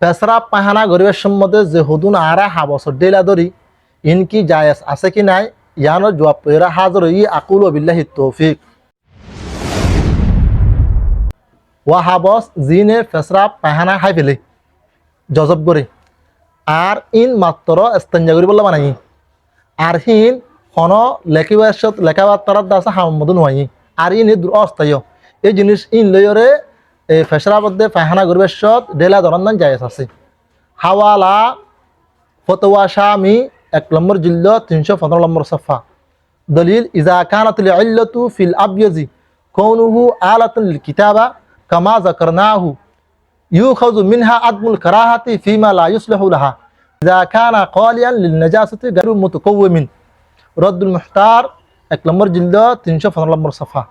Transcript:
পেশরা পাহানা গরিবের সম্বন্ধে যে হুদুন আরা হাবসর ডেলা ধরি ইন কি জায়েজ আছে কি নাই ইয়ানোর জবাব পেরা হাজর ই আকুল বিল্লাহি তৌফিক। ওয়া হাবস জিনে পেশরা পাহানা হাই ফেলে জজব করে আর ইন মাত্র স্তেঞ্জা করি বললে বানাই আর হিন হন লেখাবার্তার দাসা হামদ নয় আর ইন অস্থায়ী এই জিনিস ইন লইরে এই ফেসরা মধ্যে পায়খানা গরিবের ডেলা ধরন জায়েজ আছে। হাওয়ালা ফতোয়া শামি 1 নম্বর জিল্দ 315 নম্বর সফা। দলিল ইজা কানাতুল ইল্লাতু ফিল আবয়াজি কৌনুহু আলাতুল লিল কিতাবা কামা যাকারনাহু ইউখাযু মিনহা আদমুল কারাহাতি ফিমা লা ইসলাহু লাহা ইজা কানা কালিয়ান লিল নাজাসাতি গায়রু মুতাকাওয়িমিন। রদ্দুল মুহতার 1 নম্বর জিল্দ 315 নম্বর সফা।